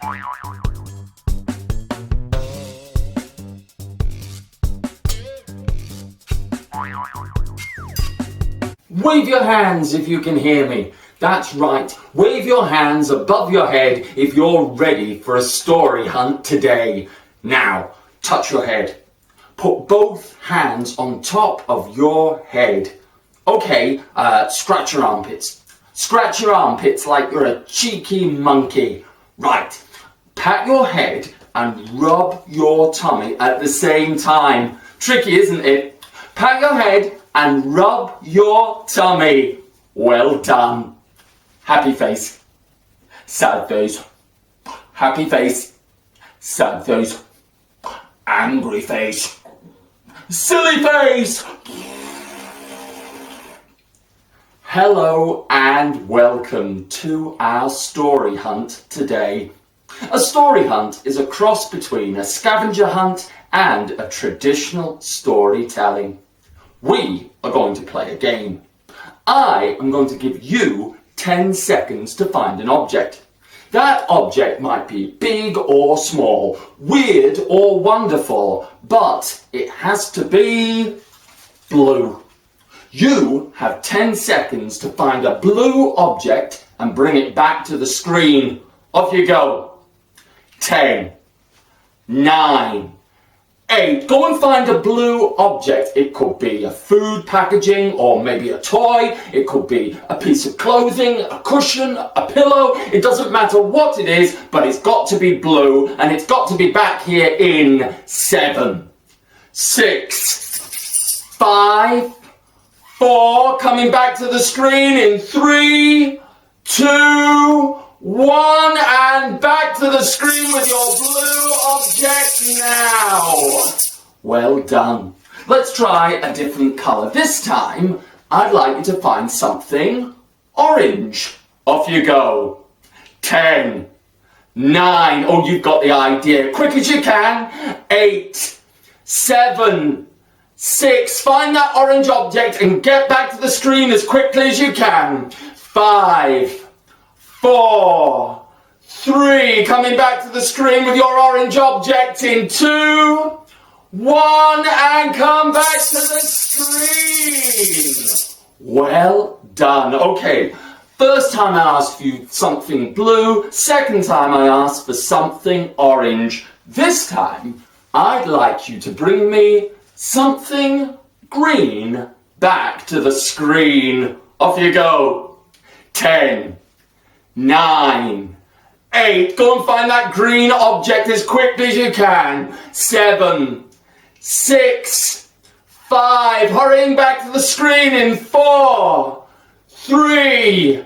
Wave your hands if you can hear me. That's right, wave your hands above your head if you're ready for a story hunt today. Now, touch your head. Put both hands on top of your head. Okay, scratch your armpits. Scratch your armpits like you're a cheeky monkey. Right, pat your head and rub your tummy at the same time. Tricky, isn't it? Pat your head and rub your tummy. Well done. Happy face. Sad face. Happy face. Sad face. Angry face. Silly face. Hello and welcome to our story hunt today. A story hunt is a cross between a scavenger hunt and a traditional storytelling. We are going to play a game. I am going to give you 10 seconds to find an object. That object might be big or small, weird or wonderful, but it has to be blue. You have 10 seconds to find a blue object and bring it back to the screen. Off you go. 10, 9, 8. Go and find a blue object. It could be a food packaging or maybe a toy. It could be a piece of clothing, a cushion, a pillow. It doesn't matter what it is, but it's got to be blue and it's got to be back here in 7, 6, 5, 4. Coming back to the screen in 3, 2, 1, and back to the screen with your blue object now. Well done. Let's try a different colour. This time, I'd like you to find something orange. Off you go. 10, 9. Oh, you've got the idea. Quick as you can. 8, 7, 6. Find that orange object and get back to the screen as quickly as you can. 5, 4, 3, coming back to the screen with your orange object in 2, 1, and come back to the screen. Well done. Okay, first time I asked you something blue, second time I asked for something orange. This time, I'd like you to bring me something green back to the screen. Off you go. 10, 9, 8. Go and find that green object as quickly as you can. 7, 6, 5. Hurrying back to the screen in 4, 3,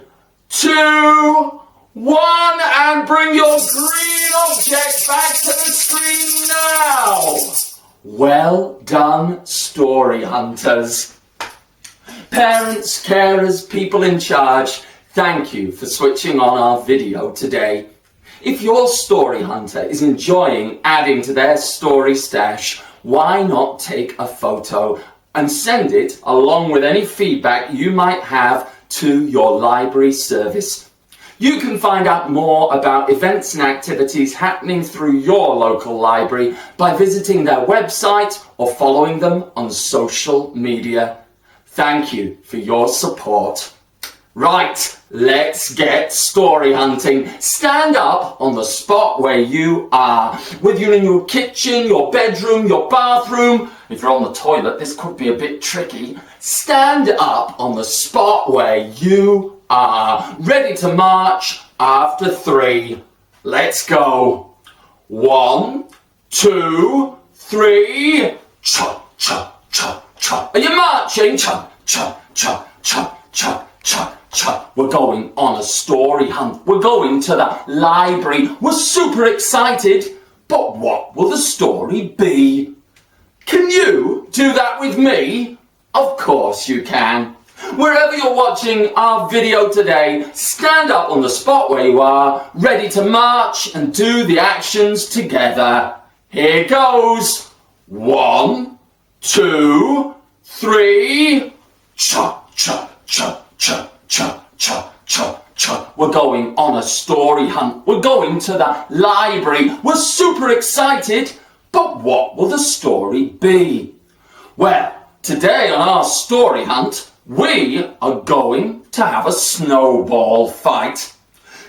2, 1. And bring your green object back to the screen now. Well done, story hunters. Parents, carers, people in charge, thank you for switching on our video today. If your story hunter is enjoying adding to their story stash, why not take a photo and send it along with any feedback you might have to your library service. You can find out more about events and activities happening through your local library by visiting their website or following them on social media. Thank you for your support. Right, let's get story hunting. Stand up on the spot where you are. Whether you're in your kitchen, your bedroom, your bathroom, if you're on the toilet, this could be a bit tricky. Stand up on the spot where you are. Ready to march after 3. Let's go. 1, 2, 3. Cha, cha, cha, cha. Are you marching? Cha, cha, cha, cha, cha, cha. We're going on a story hunt. We're going to the library. We're super excited. But what will the story be? Can you do that with me? Of course you can. Wherever you're watching our video today, stand up on the spot where you are, ready to march and do the actions together. Here goes. 1, 2, 3. Cha, cha, cha, cha. Cha, cha, cha, cha. we're going on a story hunt. We're going to the library. We're super excited. But what will the story be? Well, today on our story hunt, we are going to have a snowball fight.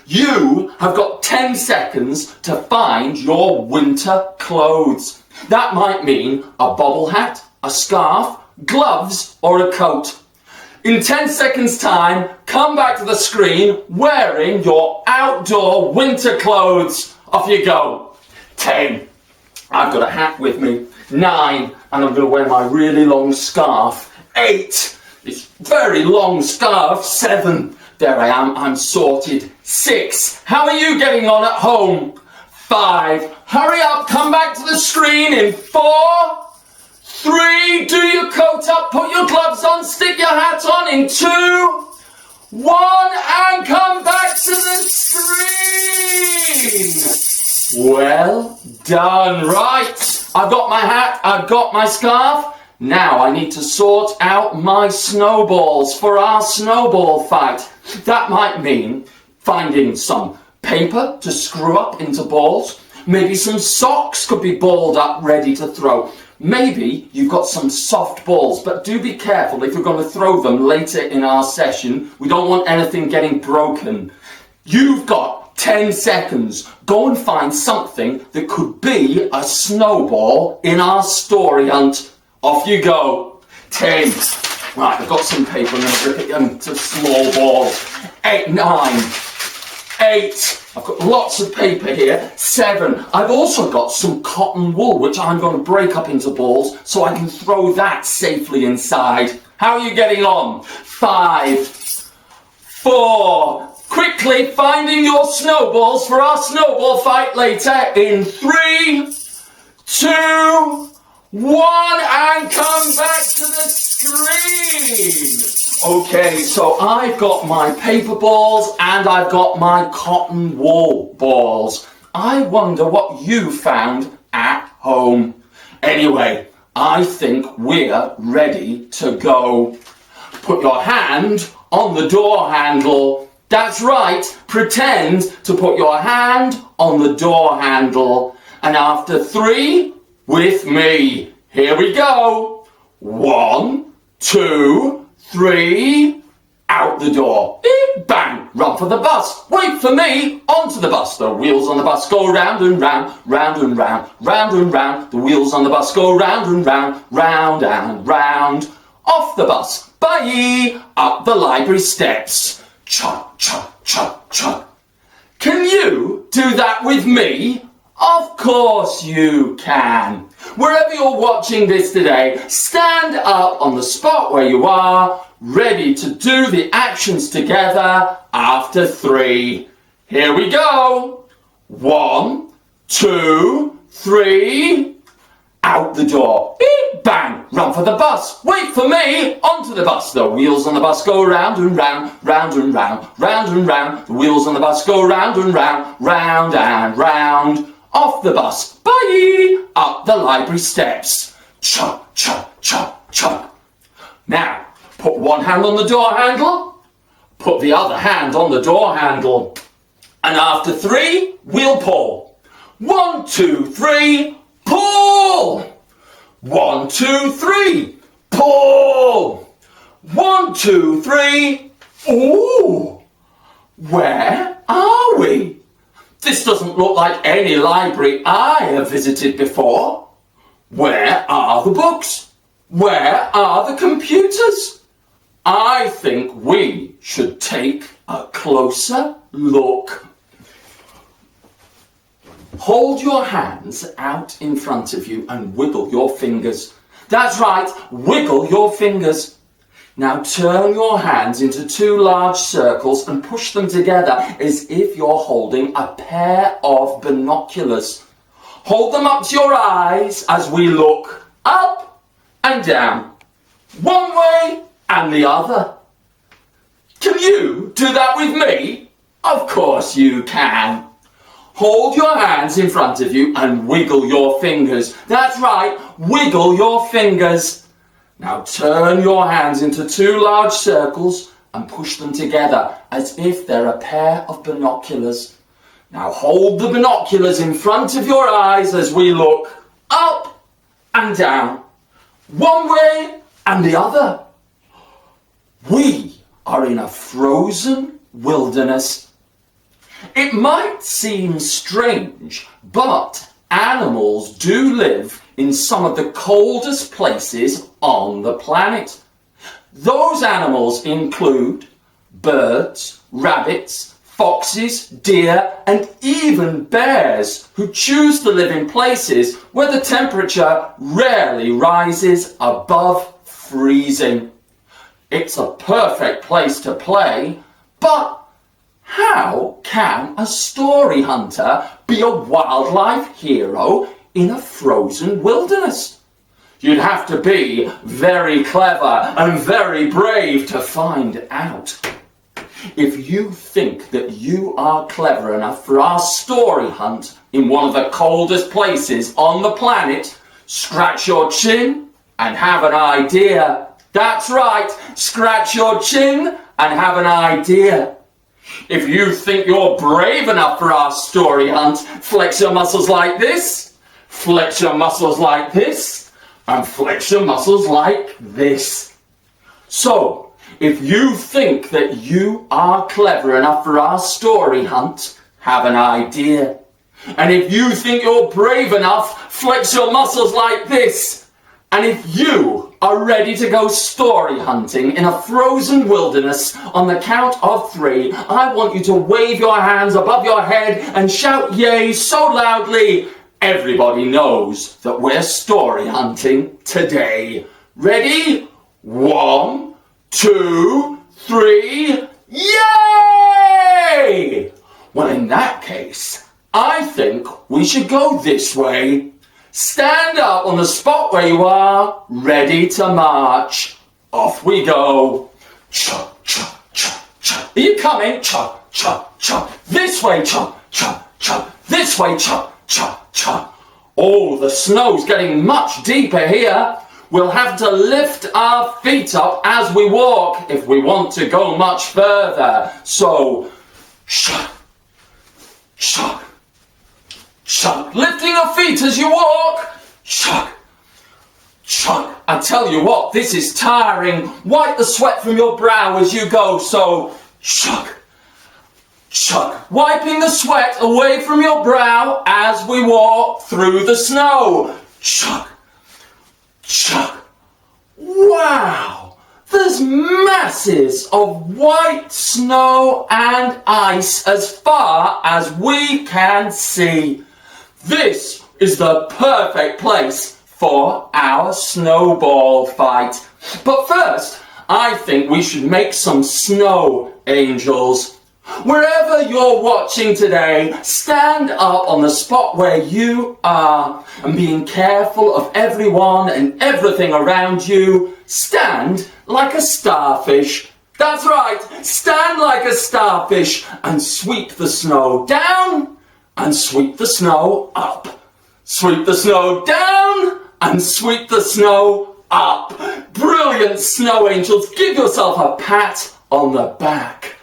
You have got 10 seconds to find your winter clothes. That might mean a bobble hat, a scarf, gloves or a coat. In 10 seconds time, come back to the screen wearing your outdoor winter clothes. Off you go. 10. I've got a hat with me. 9. And I'm going to wear my really long scarf. 8. This very long scarf. 7. There I am. I'm sorted. 6. How are you getting on at home? 5. Hurry up. Come back to the screen in 4. 3, do your coat up, put your gloves on, stick your hat on in 2, 1, and come back to the screen. Well done. Right, I've got my hat, I've got my scarf. Now I need to sort out my snowballs for our snowball fight. That might mean finding some paper to screw up into balls. Maybe some socks could be balled up, ready to throw. Maybe you've got some soft balls, but do be careful if you're going to throw them later in our session. We don't want anything getting broken. You've got 10 seconds. Go and find something that could be a snowball in our story hunt. Off you go. 10. Right, I've got some paper. I'm going to rip it into small balls. 8, 9, 8. I've got lots of paper here. 7. I've also got some cotton wool, which I'm going to break up into balls so I can throw that safely inside. How are you getting on? 5, 4. Quickly finding your snowballs for our snowball fight later in 3, 2, 1, and come back to the screen. Okay, so I've got my paper balls and I've got my cotton wool balls. I wonder what you found at home. Anyway, I think we're ready to go. Put your hand on the door handle. That's right, pretend to put your hand on the door handle. And after 3, with me. Here we go. 1, 2, 3, out the door. Beep, bang, run for the bus. Wait for me, onto the bus. The wheels on the bus go round and round, round and round, round and round. The wheels on the bus go round and round, round and round. Off the bus, bye, up the library steps. Chug, chug, chug, chug. Can you do that with me? Of course you can. Wherever you're watching this today, stand up on the spot where you are, ready to do the actions together after 3. Here we go. 1, 2, 3. Out the door. Beep, bang, run for the bus. Wait for me, onto the bus. The wheels on the bus go round and round, round and round, round and round. The wheels on the bus go round and round, round and round. Off the bus, bye, up the library steps. Chug, chug, chug, chug. Now, put one hand on the door handle, put the other hand on the door handle. And after 3, we'll pull. 1, 2, 3, pull. 1, 2, 3, pull. 1, 2, 3, ooh. Where are we? This doesn't look like any library I have visited before. Where are the books? Where are the computers? I think we should take a closer look. Hold your hands out in front of you and wiggle your fingers. That's right, wiggle your fingers. Now turn your hands into 2 large circles and push them together as if you're holding a pair of binoculars. Hold them up to your eyes as we look up and down, one way and the other. Can you do that with me? Of course you can. Hold your hands in front of you and wiggle your fingers. That's right, wiggle your fingers. Now turn your hands into 2 large circles and push them together as if they're a pair of binoculars. Now hold the binoculars in front of your eyes as we look up and down, one way and the other. We are in a frozen wilderness. It might seem strange, but animals do live in some of the coldest places on the planet. Those animals include birds, rabbits, foxes, deer, and even bears, who choose to live in places where the temperature rarely rises above freezing. It's a perfect place to play, but how can a story hunter be a wildlife hero in a frozen wilderness? You'd have to be very clever and very brave to find out. If you think that you are clever enough for our story hunt in one of the coldest places on the planet, scratch your chin and have an idea. That's right, scratch your chin and have an idea. If you think you're brave enough for our story hunt, flex your muscles like this, flex your muscles like this, and flex your muscles like this. So, if you think that you are clever enough for our story hunt, have an idea. And if you think you're brave enough, flex your muscles like this. And if you are ready to go story hunting in a frozen wilderness, on the count of 3, I want you to wave your hands above your head and shout yay so loudly everybody knows that we're story hunting today. Ready? 1, 2, 3, yay! Well, in that case, I think we should go this way. Stand up on the spot where you are, ready to march. Off we go. Cha, cha, cha, cha. Are you coming? Cha, cha, cha. This way, cha, cha, cha. This way, cha, cha, cha. Oh, the snow's getting much deeper here. We'll have to lift our feet up as we walk if we want to go much further. So, cha, cha, cha. Lifting your feet as you walk. Cha, cha. I tell you what, this is tiring. Wipe the sweat from your brow as you go. So, cha, cha. Wiping the sweat away from your brow as we walk through the snow. Cha, cha. Wow! There's masses of white snow and ice as far as we can see. This is the perfect place for our snowball fight. But first, I think we should make some snow angels. Wherever you're watching today, stand up on the spot where you are, and being careful of everyone and everything around you, stand like a starfish. That's right, stand like a starfish and sweep the snow down and sweep the snow up. Sweep the snow down and sweep the snow up. Brilliant, snow angels. Give yourself a pat on the back.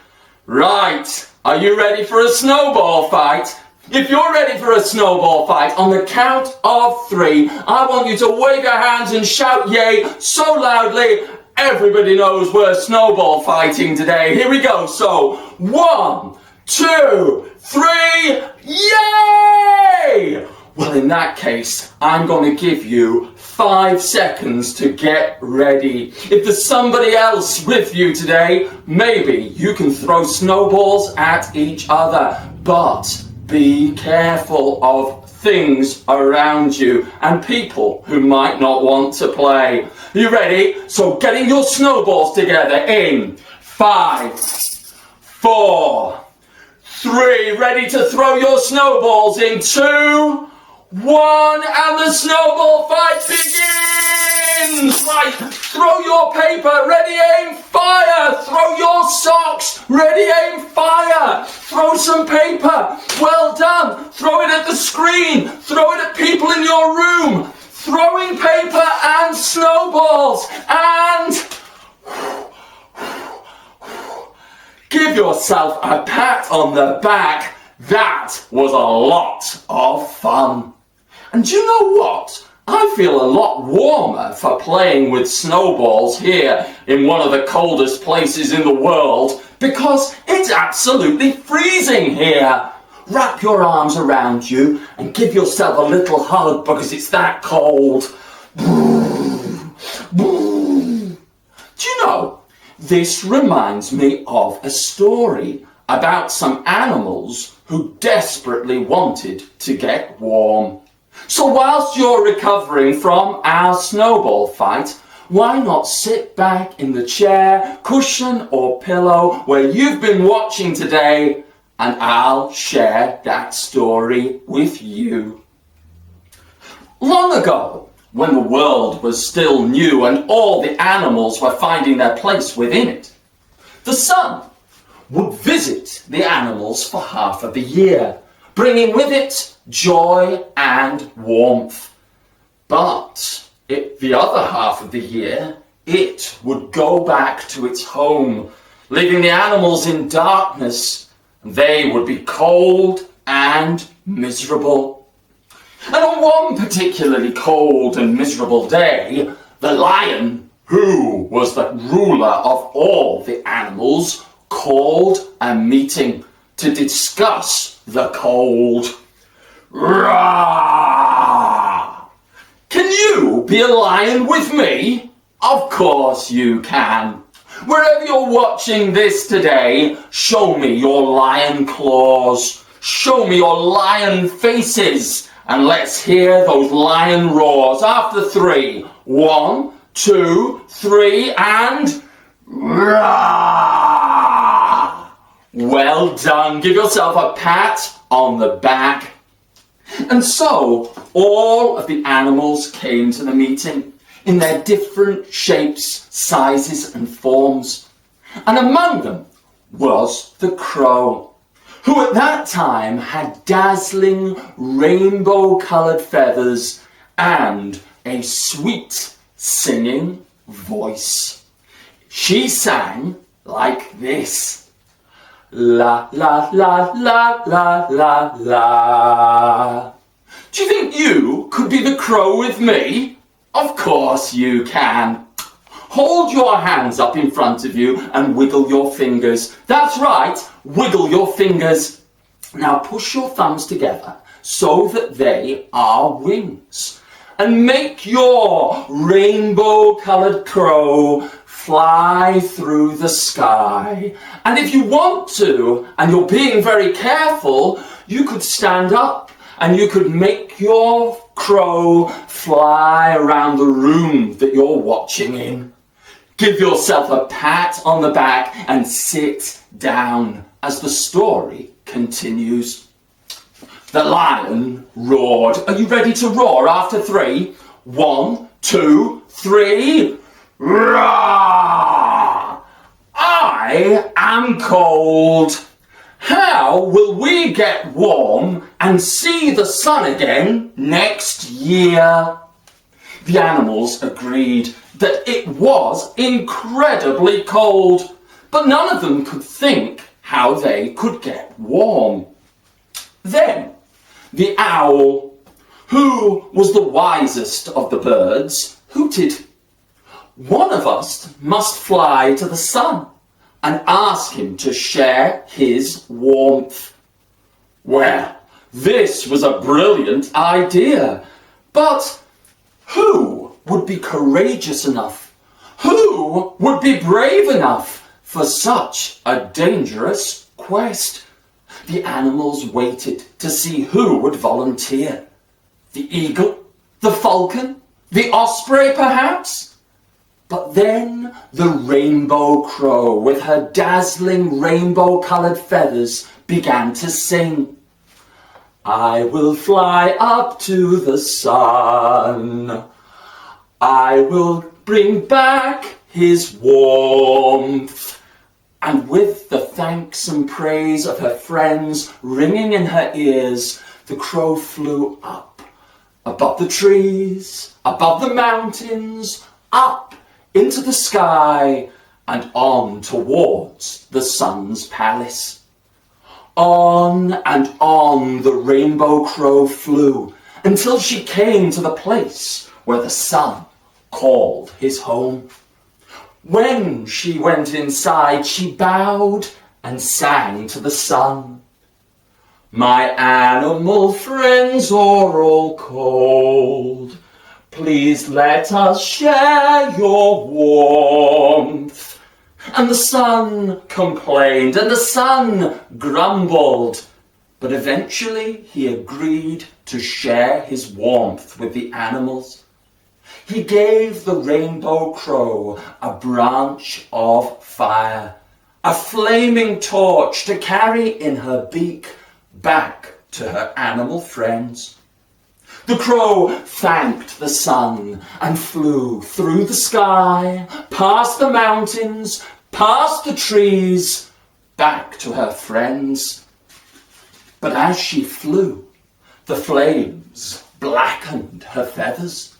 Right, are you ready for a snowball fight? If you're ready for a snowball fight, on the count of 3, I want you to wave your hands and shout yay so loudly everybody knows we're snowball fighting today. Here we go. So, 1, 2, 3, yay! Well, in that case, I'm going to give you 5 seconds to get ready. If there's somebody else with you today, maybe you can throw snowballs at each other. But be careful of things around you and people who might not want to play. Are you ready? So getting your snowballs together in 5, 4, 3. Ready to throw your snowballs in 2, 1, and the snowball fight begins! Right, throw your paper, ready, aim, fire! Throw your socks, ready, aim, fire! Throw some paper, well done! Throw it at the screen, throw it at people in your room! Throwing paper and snowballs, and... Give yourself a pat on the back. That was a lot of fun. And you know what? I feel a lot warmer for playing with snowballs here in one of the coldest places in the world because it's absolutely freezing here. Wrap your arms around you and give yourself a little hug because it's that cold. Do you know, this reminds me of a story about some animals who desperately wanted to get warm. So whilst you're recovering from our snowball fight, why not sit back in the chair, cushion or pillow where you've been watching today, and I'll share that story with you. Long ago, when the world was still new and all the animals were finding their place within it, the sun would visit the animals for half of the year, bringing with it joy and warmth. But the other half of the year, it would go back to its home, leaving the animals in darkness. They would be cold and miserable. And on one particularly cold and miserable day, the lion, who was the ruler of all the animals, called a meeting to discuss the cold. Roar! Can you be a lion with me? Of course you can. Wherever you're watching this today, show me your lion claws. Show me your lion faces. And let's hear those lion roars after 3. 1, 2, 3, and roar! Well done. Give yourself a pat on the back. And so all of the animals came to the meeting in their different shapes, sizes and forms. And among them was the crow, who at that time had dazzling rainbow-coloured feathers and a sweet singing voice. She sang like this. La, la, la, la, la, la, la. Do you think you could be the crow with me? Of course you can. Hold your hands up in front of you and wiggle your fingers. That's right, wiggle your fingers. Now push your thumbs together so that they are wings. And make your rainbow-coloured crow fly through the sky. And if you want to, and you're being very careful, you could stand up and you could make your crow fly around the room that you're watching in. Give yourself a pat on the back and sit down as the story continues. The lion roared. Are you ready to roar after 3? 1, 2, 3. Roar! I am cold. How will we get warm and see the sun again next year? The animals agreed that it was incredibly cold, but none of them could think how they could get warm. Then the owl, who was the wisest of the birds, hooted. One of us must fly to the sun and ask him to share his warmth. Well, this was a brilliant idea, but who would be courageous enough? Who would be brave enough for such a dangerous quest? The animals waited to see who would volunteer. The eagle? The falcon? The osprey, perhaps? But then the rainbow crow, with her dazzling rainbow-coloured feathers, began to sing. I will fly up to the sun. I will bring back his warmth. And with the thanks and praise of her friends ringing in her ears, the crow flew up, above the trees, above the mountains, up into the sky, and on towards the sun's palace. On and on the rainbow crow flew until she came to the place where the sun called his home. When she went inside, she bowed and sang to the sun. My animal friends are all cold. Please let us share your warmth. And the sun complained and the sun grumbled, but eventually he agreed to share his warmth with the animals. He gave the rainbow crow a branch of fire, a flaming torch to carry in her beak back to her animal friends. The crow thanked the sun and flew through the sky, past the mountains, past the trees, back to her friends. But as she flew, the flames blackened her feathers.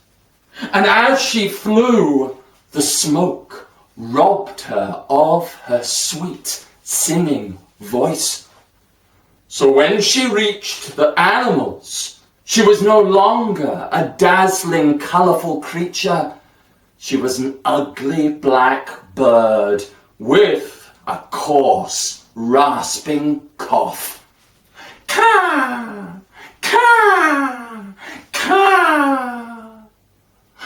And as she flew, the smoke robbed her of her sweet singing voice. So when she reached the animals, she was no longer a dazzling, colourful creature. She was an ugly black bird with a coarse, rasping cough. Caw! Caw! Caw!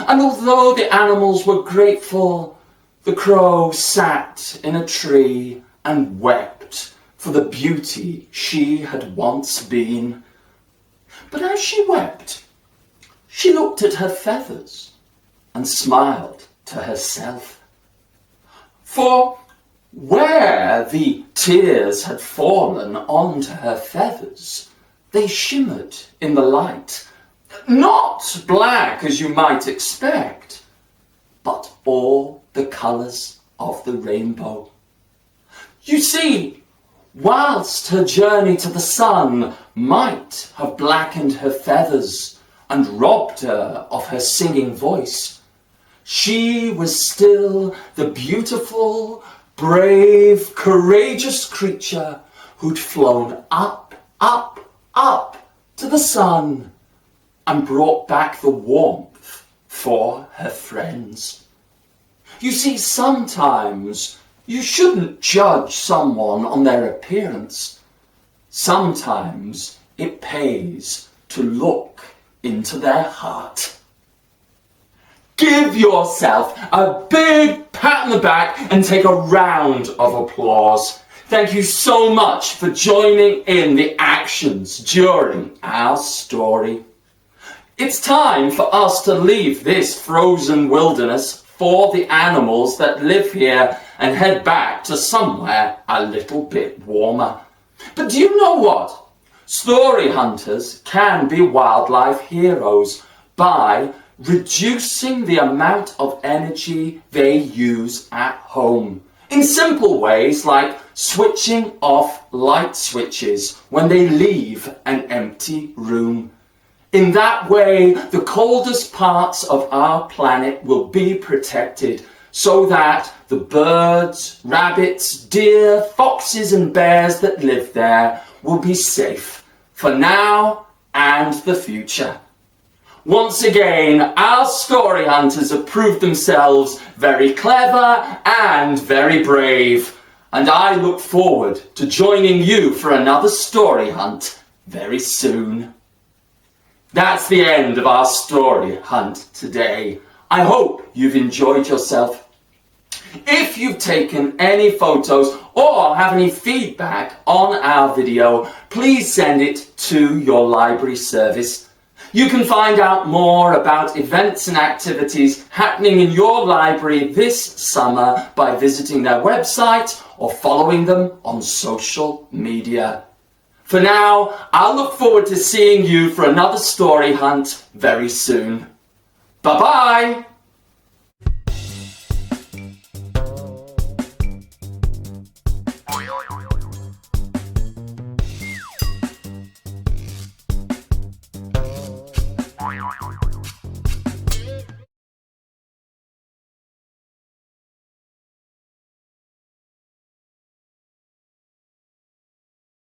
And although the animals were grateful, the crow sat in a tree and wept for the beauty she had once been. But as she wept, she looked at her feathers and smiled to herself. For where the tears had fallen onto her feathers, they shimmered in the light, not black as you might expect, but all the colours of the rainbow. You see, whilst her journey to the sun might have blackened her feathers and robbed her of her singing voice, she was still the beautiful, brave, courageous creature who'd flown up, up, up to the sun and brought back the warmth for her friends. You see, sometimes you shouldn't judge someone on their appearance. Sometimes it pays to look into their heart. Give yourself a big pat on the back and take a round of applause. Thank you so much for joining in the actions during our story. It's time for us to leave this frozen wilderness for the animals that live here and head back to somewhere a little bit warmer. But do you know what? Story hunters can be wildlife heroes by reducing the amount of energy they use at home in simple ways like switching off light switches when they leave an empty room. In that way, the coldest parts of our planet will be protected so that the birds, rabbits, deer, foxes and bears that live there will be safe for now and the future. Once again, our story hunters have proved themselves very clever and very brave, and I look forward to joining you for another story hunt very soon. That's the end of our story hunt today. I hope you've enjoyed yourself. If you've taken any photos or have any feedback on our video, please send it to your library service. You can find out more about events and activities happening in your library this summer by visiting their website or following them on social media. For now, I'll look forward to seeing you for another story hunt very soon. Bye-bye!